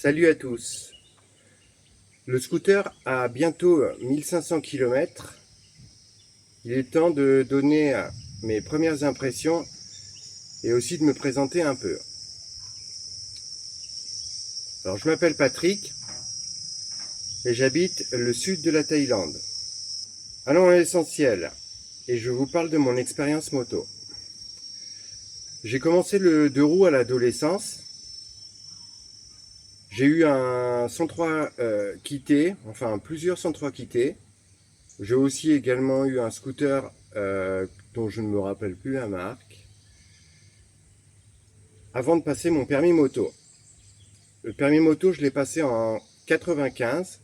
Salut à tous. Le scooter a bientôt 1500 km. Il est temps de donner mes premières impressions et aussi de me présenter un peu. Alors, je m'appelle Patrick et j'habite le sud de la Thaïlande. Allons à l'essentiel et je vous parle de mon expérience moto. J'ai commencé le 2 roues à l'adolescence. J'ai eu un 103 quitté, enfin plusieurs 103 quittés. J'ai aussi également eu un scooter dont je ne me rappelle plus la marque, avant de passer mon permis moto. Le permis moto, je l'ai passé en 95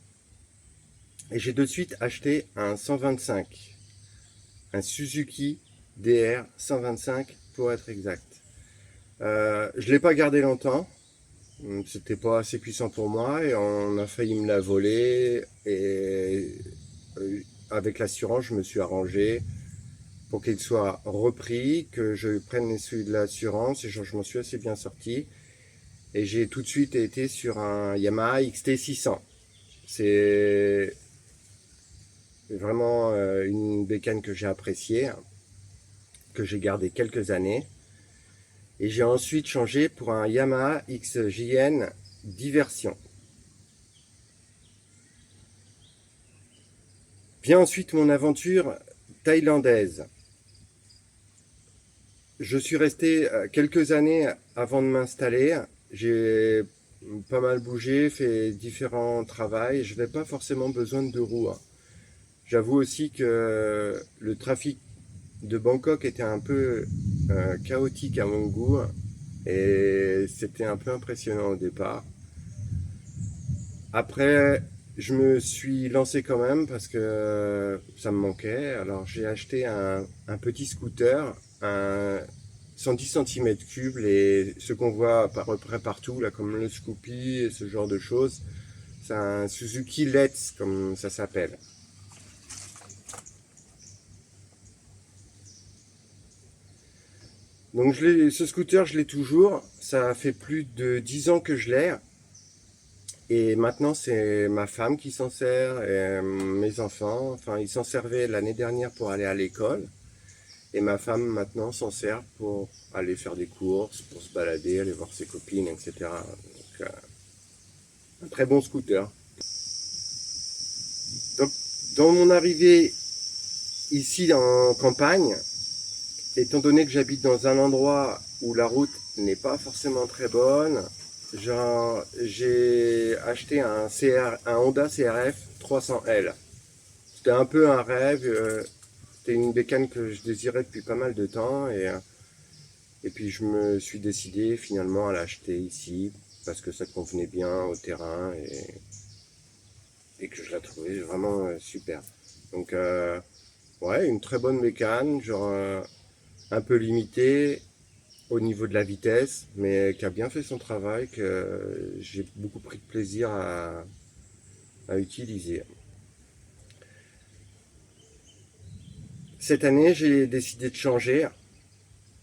et j'ai de suite acheté un 125, un Suzuki DR 125 pour être exact. Je ne l'ai pas gardé longtemps. C'était pas assez puissant pour moi et on a failli me la voler et avec l'assurance je me suis arrangé pour qu'il soit repris, que je prenne celui de l'assurance et je m'en suis assez bien sorti et j'ai tout de suite été sur un Yamaha XT 600. C'est vraiment une bécane que j'ai appréciée, que j'ai gardé quelques années. Et j'ai ensuite changé pour un Yamaha XJN Diversion. Vient ensuite mon aventure thaïlandaise. Je suis resté quelques années avant de m'installer. J'ai pas mal bougé, fait différents travaux. Je n'avais pas forcément besoin de deux roues. J'avoue aussi que le trafic de Bangkok était un peu chaotique à mon goût et c'était un peu impressionnant au départ. Après, je me suis lancé quand même parce que ça me manquait. Alors j'ai acheté un petit scooter, un 110 cm3, et ce qu'on voit à peu près partout, là, comme le Scoopy et ce genre de choses. C'est un Suzuki Let's, comme ça s'appelle. Donc ce scooter, je l'ai toujours. Ça fait plus de 10 ans que je l'ai. Et maintenant, c'est ma femme qui s'en sert, et mes enfants. Enfin, ils s'en servaient l'année dernière pour aller à l'école. Et ma femme, maintenant, s'en sert pour aller faire des courses, pour se balader, aller voir ses copines, etc. Donc, un très bon scooter. Donc, dans mon arrivée ici en campagne, étant donné que j'habite dans un endroit où la route n'est pas forcément très bonne, j'ai acheté un Honda CRF 300L. C'était un peu un rêve, c'était une bécane que je désirais depuis pas mal de temps et puis je me suis décidé finalement à l'acheter ici parce que ça convenait bien au terrain et que je la trouvais vraiment super. Donc ouais, une très bonne bécane, un peu limitée au niveau de la vitesse, mais qui a bien fait son travail, que j'ai beaucoup pris de plaisir à utiliser. Cette année, j'ai décidé de changer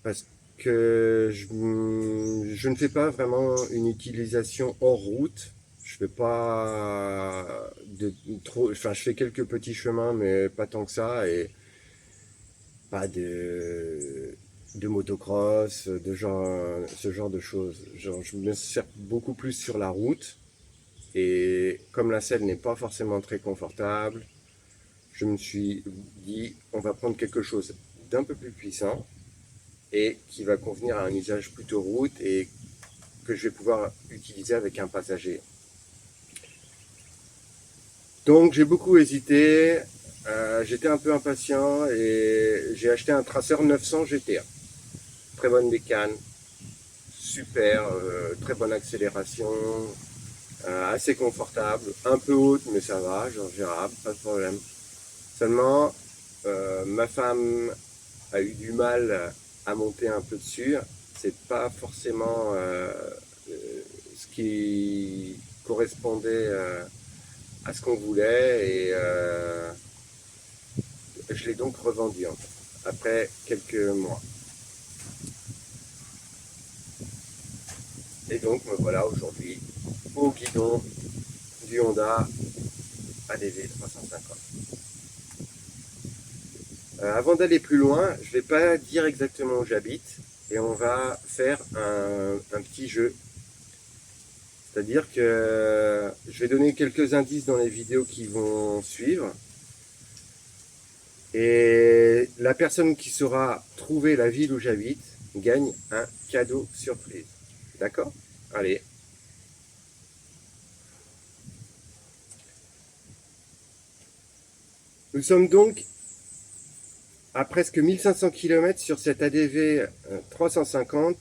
parce que je ne fais pas vraiment une utilisation hors route. Je fais pas enfin je fais quelques petits chemins, mais pas tant que ça, et pas de motocross, ce genre de choses. Je me sers beaucoup plus sur la route. Et comme la selle n'est pas forcément très confortable, je me suis dit, on va prendre quelque chose d'un peu plus puissant et qui va convenir à un usage plutôt route et que je vais pouvoir utiliser avec un passager. Donc j'ai beaucoup hésité, j'étais un peu impatient et j'ai acheté un Tracer 900 GT1. Très bonne bécane, super, très bonne accélération, assez confortable, un peu haute mais ça va, genre gérable, pas de problème. Seulement, ma femme a eu du mal à monter un peu dessus. C'est pas forcément ce qui correspondait à ce qu'on voulait et je l'ai donc revendu en fait, après quelques mois. Et donc me voilà aujourd'hui au guidon du Honda ADV 350. Avant d'aller plus loin, je ne vais pas dire exactement où j'habite et on va faire un petit jeu. C'est-à-dire que je vais donner quelques indices dans les vidéos qui vont suivre. Et la personne qui saura trouver la ville où j'habite gagne un cadeau surprise. D'accord? Allez. Nous sommes donc à presque 1500 km sur cette ADV 350.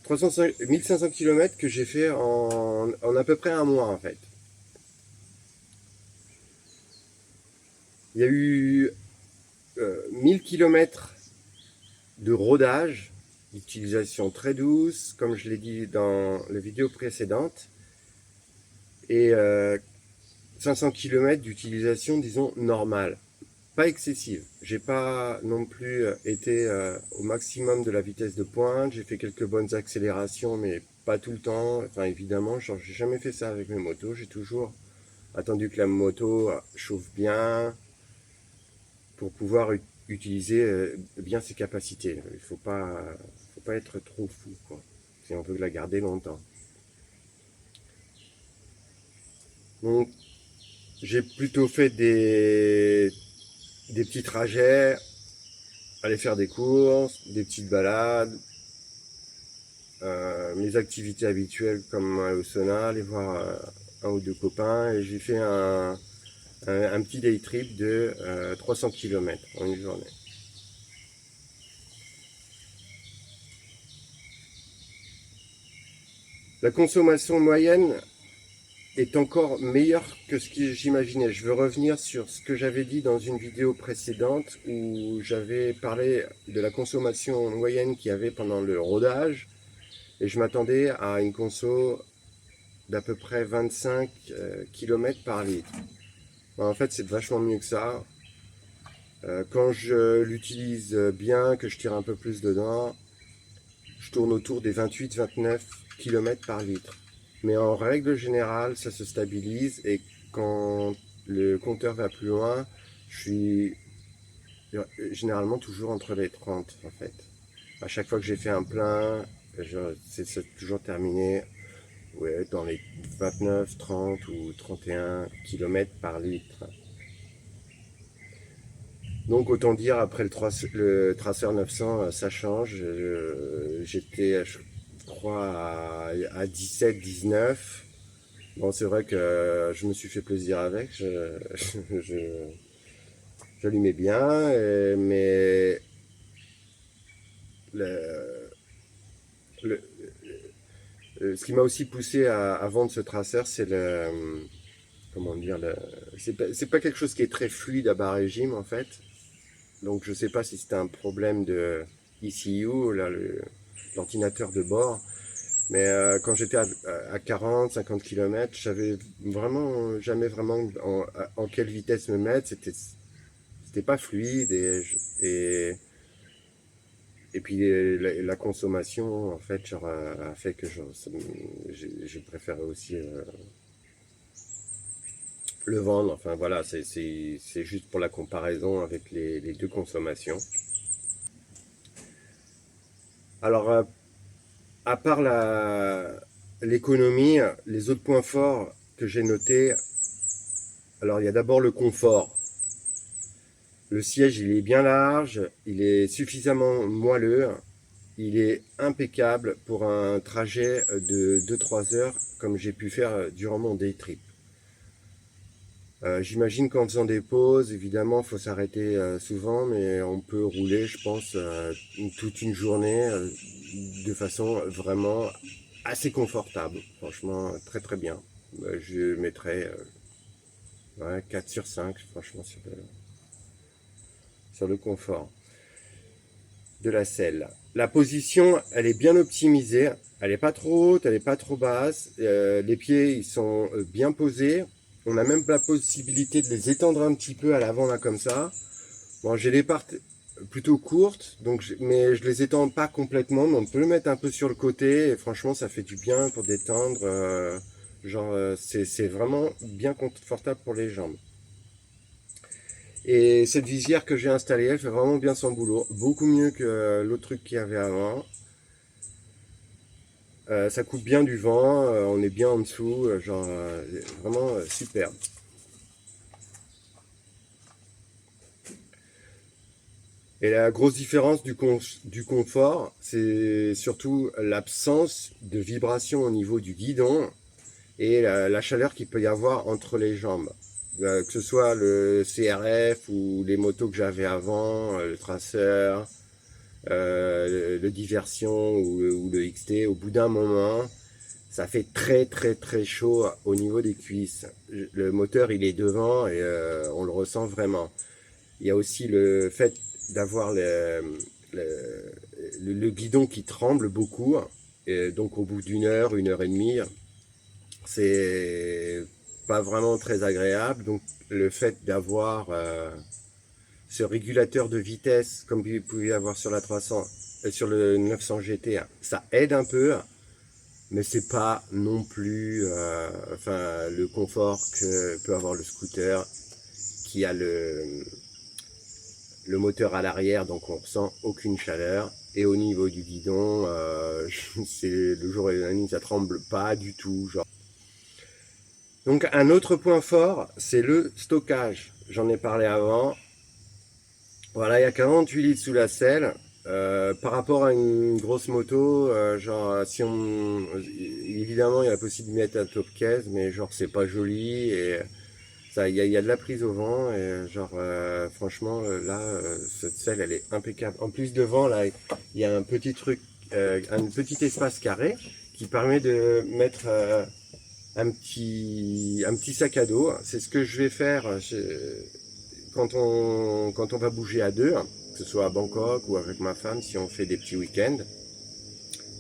1500 km que j'ai fait en à peu près un mois en fait. Il y a eu 1000 km de rodage, d'utilisation très douce, comme je l'ai dit dans la vidéo précédente, et 500 km d'utilisation, disons, normale, pas excessive. J'ai pas non plus été au maximum de la vitesse de pointe, j'ai fait quelques bonnes accélérations, mais pas tout le temps. Enfin, évidemment, j'ai jamais fait ça avec mes motos, j'ai toujours attendu que la moto chauffe bien, pour pouvoir utiliser bien ses capacités. Il faut pas être trop fou, quoi, si on veut la garder longtemps. Donc, j'ai plutôt fait des petits trajets, aller faire des courses, des petites balades, mes activités habituelles comme aller au sauna, aller voir un ou deux copains, et j'ai fait un petit day trip de 300 km en une journée. La consommation moyenne est encore meilleure que ce que j'imaginais. Je veux revenir sur ce que j'avais dit dans une vidéo précédente où j'avais parlé de la consommation moyenne qu'il y avait pendant le rodage et je m'attendais à une conso d'à peu près 25 km par litre. En fait, c'est vachement mieux que ça. Quand je l'utilise bien, que je tire un peu plus dedans, je tourne autour des 28-29 km par litre. Mais en règle générale, ça se stabilise et quand le compteur va plus loin, je suis généralement toujours entre les 30 en fait. À chaque fois que j'ai fait un plein, c'est toujours terminé dans les 29, 30 ou 31 km par litre. Donc autant dire, après le Tracer 900, ça change. J'étais, je crois, à 17, 19. Bon, c'est vrai que je me suis fait plaisir avec. J'allumais bien, mais le, ce qui m'a aussi poussé à vendre ce Tracer, c'est comment dire, c'est pas quelque chose qui est très fluide à bas régime en fait. Donc je ne sais pas si c'était un problème de ECU, l'ordinateur de bord, mais quand j'étais à 40, 50 km, je savais vraiment jamais vraiment en quelle vitesse me mettre, c'était pas fluide et puis la consommation en fait genre, a fait que j'ai préféré aussi le vendre. Enfin voilà, c'est juste pour la comparaison avec les deux consommations. Alors à part l'économie, les autres points forts que j'ai notés, alors il y a d'abord le confort. Le siège il est bien large, il est suffisamment moelleux, il est impeccable pour un trajet de 2-3 heures comme j'ai pu faire durant mon day trip. J'imagine qu'en faisant des pauses, évidemment, il faut s'arrêter souvent, mais on peut rouler, je pense, toute une journée de façon vraiment assez confortable. Franchement, très très bien. Je mettrais 4 sur 5, franchement, sur le confort de la selle. La position, elle est bien optimisée. Elle n'est pas trop haute, elle n'est pas trop basse. Les pieds, ils sont bien posés. On a même la possibilité de les étendre un petit peu à l'avant, là, comme ça. Bon, j'ai plutôt courtes, mais je les étends pas complètement, mais on peut le mettre un peu sur le côté, et franchement ça fait du bien pour détendre, c'est vraiment bien confortable pour les jambes. Et cette visière que j'ai installée, elle fait vraiment bien son boulot, beaucoup mieux que l'autre truc qu'il y avait avant. Ça coupe bien du vent, on est bien en dessous, vraiment superbe. Et la grosse différence du confort, c'est surtout l'absence de vibration au niveau du guidon et la chaleur qu'il peut y avoir entre les jambes. Que ce soit le CRF ou les motos que j'avais avant, le Tracer, le Diversion ou le XT, au bout d'un moment, ça fait très très très chaud au niveau des cuisses. Le moteur il est devant et on le ressent vraiment. Il y a aussi le fait d'avoir le guidon qui tremble beaucoup. Et donc au bout d'une heure et demie, c'est pas vraiment très agréable. Donc le fait d'avoir ce régulateur de vitesse comme vous pouvez avoir sur la 300 sur le 900 GT, ça aide un peu, mais c'est pas non plus le confort que peut avoir le scooter qui a le moteur à l'arrière, donc on ressent aucune chaleur. Et au niveau du guidon, c'est le jour et la nuit, ça tremble pas du tout. Genre. Donc un autre point fort, c'est le stockage. J'en ai parlé avant. Voilà, il y a 48 litres sous la selle. Par rapport à une grosse moto, si on, évidemment, il y a la possibilité de mettre un top case, mais genre c'est pas joli et ça, il y a de la prise au vent et franchement là, cette selle elle est impeccable. En plus devant là, il y a un petit truc, un petit espace carré qui permet de mettre un petit sac à dos. C'est ce que je vais faire quand on va bouger à deux, que ce soit à Bangkok ou avec ma femme si on fait des petits week-ends.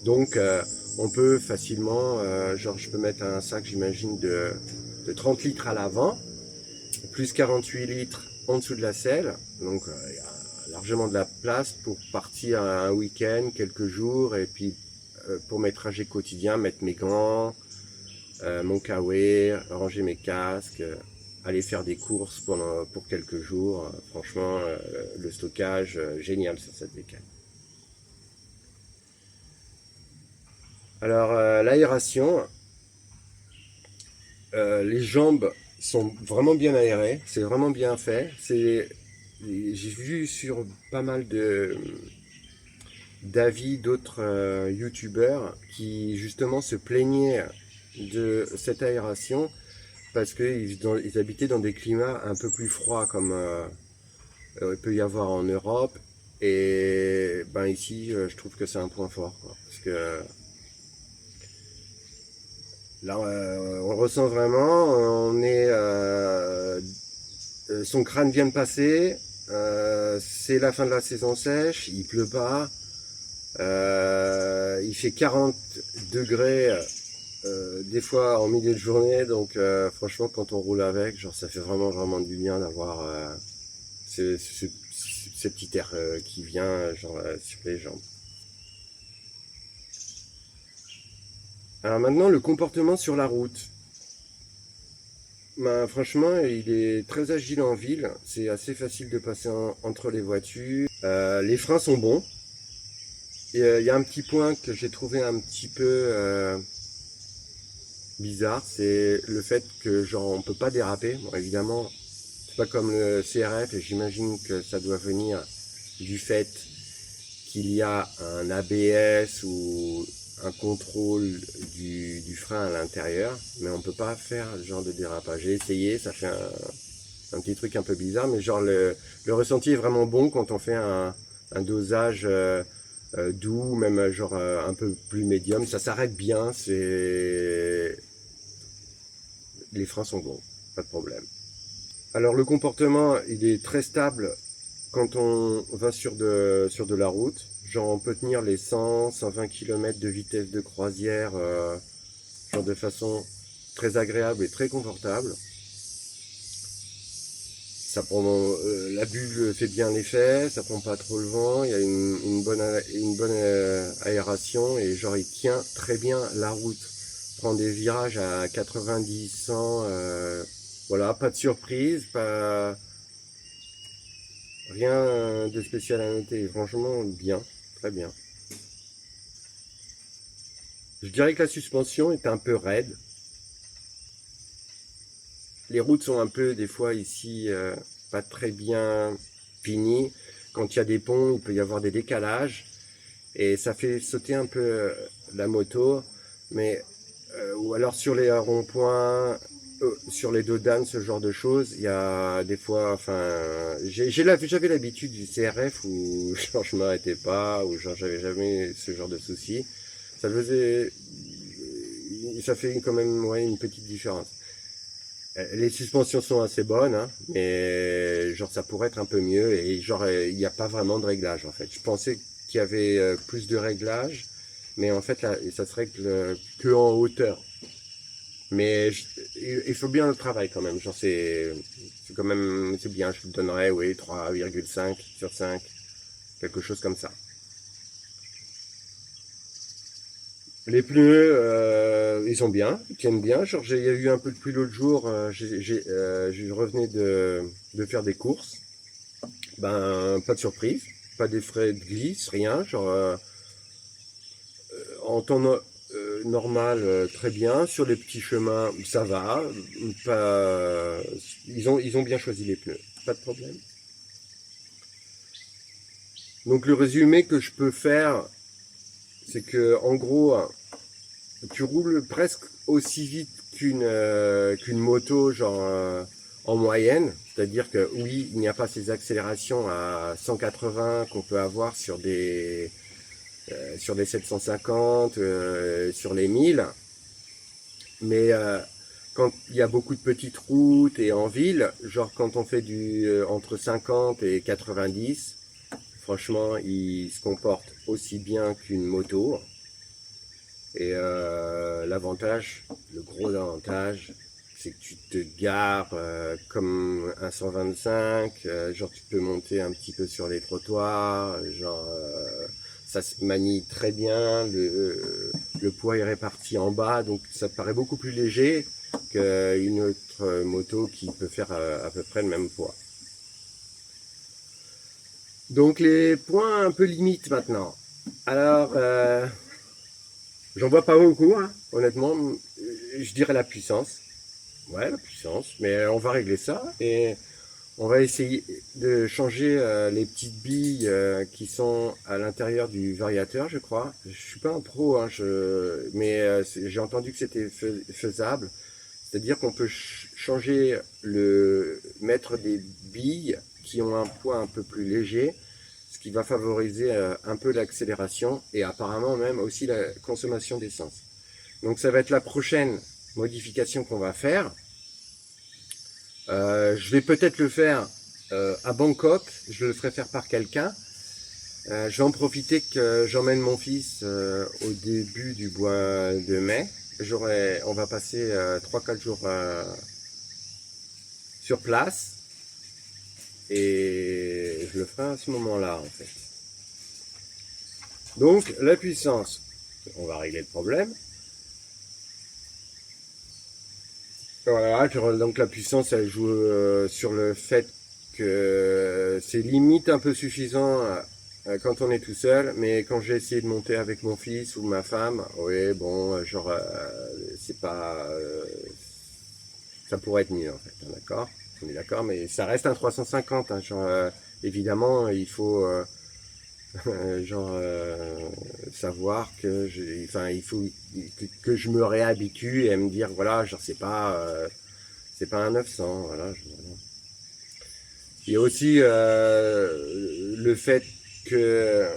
Donc on peut facilement, je peux mettre un sac j'imagine de 30 litres à l'avant, plus 48 litres en dessous de la selle. Donc il y a largement de la place pour partir un week-end, quelques jours, et puis pour mes trajets quotidiens, mettre mes gants, mon kawaii, ranger mes casques, aller faire des courses pour quelques jours. Franchement, le stockage, génial sur cette bécane. Alors, l'aération, les jambes sont vraiment bien aérées, c'est vraiment bien fait. J'ai vu sur pas mal d'avis d'autres youtubeurs qui justement se plaignaient de cette aération parce qu'ils habitaient dans des climats un peu plus froids comme il peut y avoir en Europe. Et ben ici, je trouve que c'est un point fort, quoi, parce que là, on ressent vraiment, son crâne vient de passer, c'est la fin de la saison sèche, il pleut pas, il fait 40 degrés des fois en milieu de journée, donc franchement quand on roule avec, ça fait vraiment vraiment du bien d'avoir ce petit air qui vient sur les jambes. Alors maintenant le comportement sur la route. Ben, franchement, il est très agile en ville, c'est assez facile de passer entre les voitures. Les freins sont bons. Il y a un petit point que j'ai trouvé un petit peu bizarre, c'est le fait que on peut pas déraper. Bon, évidemment, c'est pas comme le CRF et j'imagine que ça doit venir du fait qu'il y a un ABS ou un contrôle du frein à l'intérieur, mais on peut pas faire ce genre de dérapage. J'ai essayé, ça fait un petit truc un peu bizarre, mais le ressenti est vraiment bon quand on fait un dosage doux, même un peu plus médium. Ça s'arrête bien, les freins sont bons, pas de problème. Alors le comportement, il est très stable quand on va sur de la route. On peut tenir les 100, 120 km de vitesse de croisière de façon très agréable et très confortable. ça prend, la bulle fait bien l'effet, ça prend pas trop le vent, il y a une bonne aération et genre il tient très bien la route. Prend des virages à 90, 100, voilà, pas de surprise, pas rien de spécial à noter. Franchement, bien, très bien. Je dirais que la suspension est un peu raide. Les routes sont un peu, des fois, ici, pas très bien finies. Quand il y a des ponts, il peut y avoir des décalages. Et ça fait sauter un peu la moto. Mais, ou alors sur les ronds-points, sur les dos d'âne, ce genre de choses, il y a des fois, enfin, j'avais l'habitude du CRF où genre, je m'arrêtais pas, où genre, j'avais jamais ce genre de soucis. Ça faisait, ça fait quand même ouais, une petite différence. Les suspensions sont assez bonnes, hein, mais genre ça pourrait être un peu mieux et genre il n'y a pas vraiment de réglage en fait. Je pensais qu'il y avait plus de réglage, mais en fait là ça se règle que en hauteur. Mais il faut bien le travail quand même. Genre c'est quand même c'est bien. Je vous donnerais oui 3,5 sur 5, quelque chose comme ça. Les pneus, ils sont bien, ils tiennent bien. Genre, il y a eu un peu de pluie l'autre jour. Je revenais de faire des courses. Ben, pas de surprise, pas d'effet de glisse, rien. Genre, en temps normal, très bien. Sur les petits chemins, ça va. Pas, ils ont bien choisi les pneus, pas de problème. Donc, le résumé que je peux faire, c'est que, en gros, tu roules presque aussi vite qu'une moto, genre en moyenne. C'est-à-dire que oui, il n'y a pas ces accélérations à 180 qu'on peut avoir sur des 750, sur les 1000. Mais quand il y a beaucoup de petites routes et en ville, genre quand on fait du entre 50 et 90, franchement, il se comporte aussi bien qu'une moto. Et l'avantage, le gros avantage, c'est que tu te gares comme un 125, genre tu peux monter un petit peu sur les trottoirs, genre ça se manie très bien, le poids est réparti en bas, donc ça te paraît beaucoup plus léger qu'une autre moto qui peut faire à peu près le même poids. Donc les points un peu limites maintenant. Alors, j'en vois pas beaucoup, hein, honnêtement. Je dirais la puissance. Ouais, la puissance. Mais on va régler ça et on va essayer de changer les petites billes qui sont à l'intérieur du variateur, je crois. Je suis pas un pro, hein, mais j'ai entendu que c'était faisable. C'est-à-dire qu'on peut changer mettre des billes qui ont un poids un peu plus léger, ce qui va favoriser un peu l'accélération et apparemment même aussi la consommation d'essence. Donc ça va être la prochaine modification qu'on va faire. Je vais peut-être le faire à Bangkok, je le ferai faire par quelqu'un. Je vais en profiter que j'emmène mon fils au début du mois de mai. On va passer 3-4 jours sur place et je le ferai à ce moment-là en fait. Donc la puissance, on va régler le problème. Voilà, donc la puissance elle joue sur le fait que c'est limite un peu suffisant quand on est tout seul, mais quand j'ai essayé de monter avec mon fils ou ma femme, oui bon, genre c'est pas, ça pourrait être mieux en fait, hein, d'accord, on est d'accord, mais ça reste un 350, hein, genre évidemment il faut genre savoir que enfin il faut que je me réhabitue et me dire voilà genre c'est pas un 900 voilà. Il y a aussi le fait que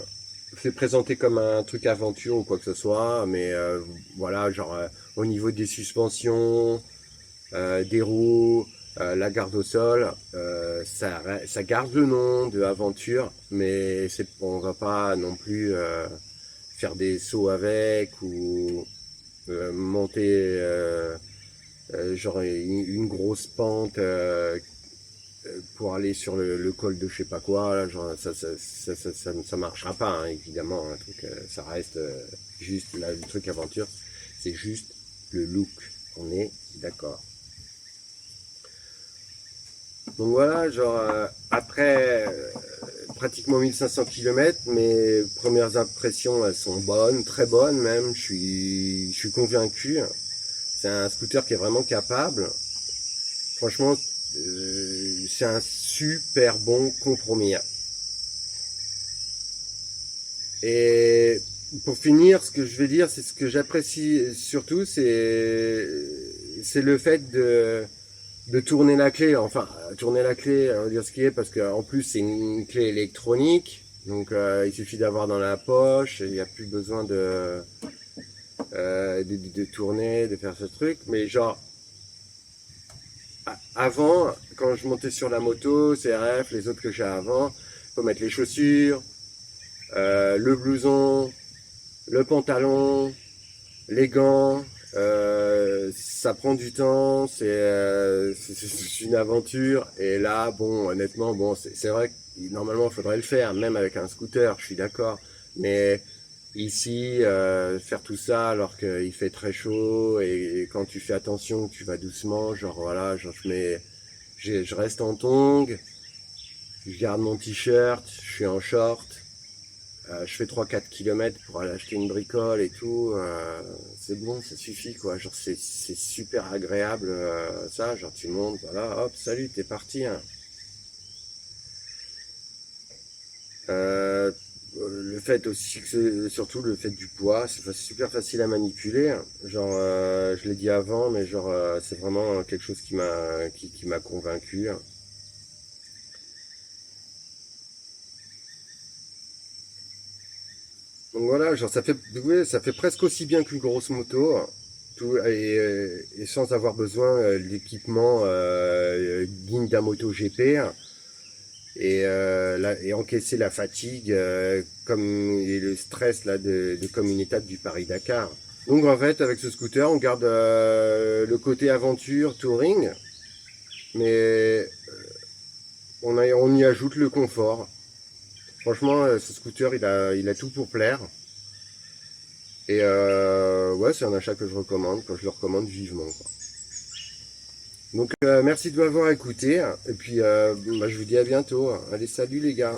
c'est présenté comme un truc aventure ou quoi que ce soit, mais voilà genre au niveau des suspensions, des roues, la garde au sol, ça garde le nom de aventure, mais on va pas non plus faire des sauts avec ou monter genre une grosse pente pour aller sur le col de je sais pas quoi, là, genre, ça marchera pas, hein, évidemment. Un truc, ça reste juste, là, le truc aventure, c'est juste le look. On est d'accord. Donc voilà, genre, après pratiquement 1500 km, mes premières impressions, elles sont bonnes, très bonnes même, je suis convaincu. C'est un scooter qui est vraiment capable. Franchement, c'est un super bon compromis. Et pour finir, ce que je vais dire, c'est ce que j'apprécie surtout, c'est le fait de tourner la clé. Enfin, tourner la clé, on va dire ce qui est, parce qu'en plus c'est une clé électronique, donc il suffit d'avoir dans la poche, il n'y a plus besoin de tourner, de faire ce truc. Mais genre, avant, quand je montais sur la moto, CRF, les autres que j'ai avant, faut mettre les chaussures, le blouson, le pantalon, les gants, ça prend du temps, c'est une aventure. Et là, bon, honnêtement, bon, c'est vrai que normalement, il faudrait le faire, même avec un scooter, je suis d'accord. Mais ici, faire tout ça alors qu'il fait très chaud et quand tu fais attention, tu vas doucement, genre voilà, genre je reste en tongs, je garde mon t-shirt, je suis en short. Je fais 3-4 km pour aller acheter une bricole et tout, c'est bon, ça suffit quoi, genre c'est super agréable ça, genre tu montes, voilà, hop, salut, t'es parti. Hein. Le fait aussi, surtout le fait du poids, c'est super facile à manipuler, hein. Genre je l'ai dit avant, mais genre c'est vraiment quelque chose qui m'a convaincu. Hein. Donc voilà, genre ouais, ça fait presque aussi bien qu'une grosse moto, tout, et sans avoir besoin de l'équipement digne d'un moto GP, et encaisser la fatigue comme et le stress là comme une étape du Paris-Dakar. Donc en fait, avec ce scooter, on garde le côté aventure, touring, mais on y ajoute le confort. Franchement, ce scooter, il a tout pour plaire. Et ouais, c'est un achat que je recommande, je le recommande vivement. Quoi. Donc merci de m'avoir écouté, et puis bah, je vous dis à bientôt. Allez, salut les gars.